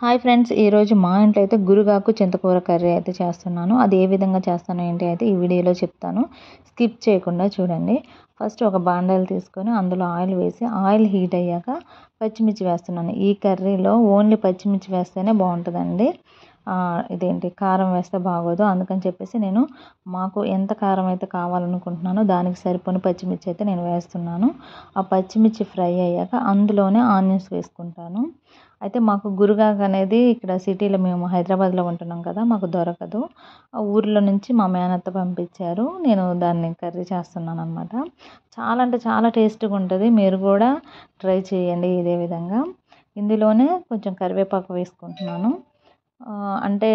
Hi friends, ఈరోజు మా ఇంట్లో అయితే గురుగాకు చింతకూర కర్రీ అయితే చేస్తున్నాను. అది ఏ విధంగా చేస్తాను ఏంటి అయితే ఈ వీడియోలో చెప్తాను. స్కిప్ చేయకుండా చూడండి. ఫస్ట్ ఒక బాండాలు తీసుకొని అందులో ఆయిల్ వేసి ఆయిల్ హీట్ అయ్యాక పచ్చిమిర్చి వేస్తున్నాను. ఈ కర్రీలో ఓన్లీ పచ్చిమిర్చి వేస్తేనే బాగుంటుందండి. ఇదేంటి కారం వేస్తే బాగోదు. అందుకని చెప్పేసి నేను మాకు ఎంత కారం అయితే కావాలనుకుంటున్నానో దానికి సరిపోని పచ్చిమిర్చి అయితే నేను వేస్తున్నాను. ఆ పచ్చిమిర్చి ఫ్రై అయ్యాక అందులోనే ఆనియన్స్ వేసుకుంటాను. అయితే మాకు గురుగాకు అనేది ఇక్కడ సిటీలో మేము హైదరాబాద్లో ఉంటున్నాం కదా, మాకు దొరకదు. ఆ ఊర్లో నుంచి మా మేనత్త పంపించారు. నేను దాన్ని కర్రీ చేస్తున్నాను అనమాట. చాలా అంటే చాలా టేస్ట్గా ఉంటుంది. మీరు కూడా ట్రై చేయండి ఇదే విధంగా. ఇందులోనే కొంచెం కరివేపాకు వేసుకుంటున్నాను. అంటే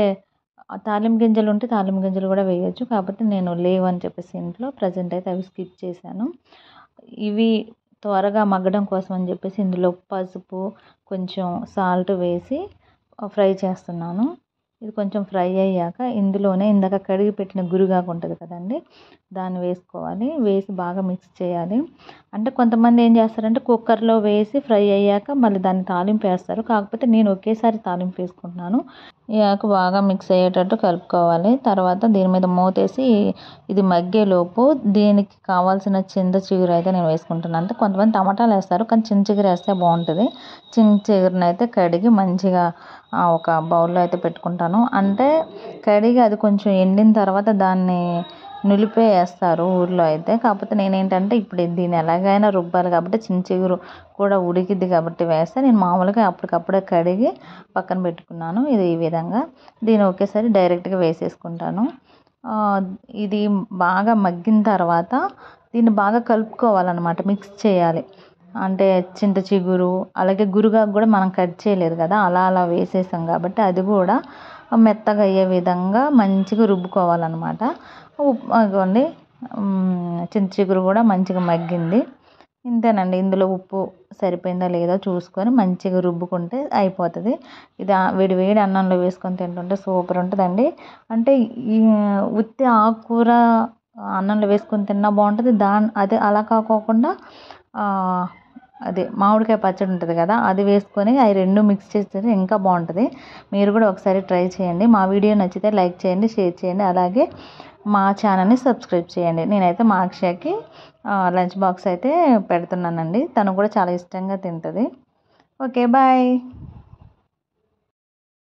తాలింపు గింజలు ఉంటే తాలింపు గింజలు కూడా వేయొచ్చు. కాకపోతే నేను లేవని చెప్పేసి ఇంట్లో ప్రజెంట్ అయితే అవి స్కిప్ చేశాను. ఇవి త్వరగా మగ్గడం కోసం అని చెప్పేసి ఇందులో పసుపు, కొంచెం సాల్ట్ వేసి ఫ్రై చేస్తున్నాను. ఇది కొంచెం ఫ్రై అయ్యాక ఇందులోనే ఇందాక కడిగి పెట్టిన గురుగాకు ఉంటుంది కదండి, దాన్ని వేసుకోవాలి. వేసి బాగా మిక్స్ చేయాలి. అంటే కొంతమంది ఏం చేస్తారంటే కుక్కర్లో వేసి ఫ్రై అయ్యాక మళ్ళీ దాన్ని తాలింపు వేస్తారు. కాకపోతే నేను ఒకేసారి తాలింపు వేసుకుంటున్నాను. ఈ ఆకు బాగా మిక్స్ అయ్యేటట్టు కలుపుకోవాలి. తర్వాత దీని మీద మూతేసి ఇది మగ్గేలోపు దీనికి కావాల్సిన చింత చిగురు అయితే నేను వేసుకుంటున్నాను. అంటే కొంతమంది టమాటాలు వేస్తారు, కానీ చింత చిగురు వేస్తే బాగుంటుంది. చింత చిగురుని అయితే కడిగి మంచిగా ఒక బౌల్లో అయితే పెట్టుకుంటాను. అంటే కడిగి అది కొంచెం ఎండిన తర్వాత దాన్ని నులిపే వేస్తారు ఊర్లో అయితే. కాకపోతే నేనేంటంటే ఇప్పుడు దీన్ని ఎలాగైనా రుబ్బాలి కాబట్టి చింత చిగురు కూడా ఉడికిద్ది కాబట్టి వేస్తే నేను మామూలుగా అప్పటికప్పుడే కడిగి పక్కన పెట్టుకున్నాను. ఇది ఈ విధంగా దీన్ని ఒకేసారి డైరెక్ట్గా వేసేసుకుంటాను. ఇది బాగా మగ్గిన తర్వాత దీన్ని బాగా కలుపుకోవాలన్నమాట, మిక్స్ చేయాలి. అంటే చింత చిగురు అలాగే గురుగాకు కూడా మనం కట్ చేయలేదు కదా, అలా అలా వేసేసాం కాబట్టి అది కూడా మెత్తగా అయ్యే విధంగా మంచిగా రుబ్బుకోవాలన్నమాట. ఇదిగోండి, చింత చిగురు కూడా మంచిగా మగ్గింది. ఇంతేనండి. ఇందులో ఉప్పు సరిపోయిందా లేదో చూసుకొని మంచిగా రుబ్బుకుంటే అయిపోతుంది. ఇది వేడి వేడి అన్నంలో వేసుకొని తింటుంటే సూపర్ ఉంటుందండి. అంటే ఈ ఉత్తి ఆకుకూర అన్నంలో వేసుకొని తిన్నా బాగుంటుంది. అదే అలా కాకోకుండా అదే మామిడికాయ పచ్చడి ఉంటుంది కదా, అది వేసుకొని అవి రెండు మిక్స్ చేస్తే ఇంకా బాగుంటుంది. మీరు కూడా ఒకసారి ట్రై చేయండి. మా వీడియో నచ్చితే లైక్ చేయండి, షేర్ చేయండి, అలాగే మా ఛానల్ని సబ్స్క్రైబ్ చేయండి. నేనైతే మా అక్షయకి లంచ్ బాక్స్ అయితే పెడుతున్నానండి. తను కూడా చాలా ఇష్టంగా తింటుంది. Okay, bye.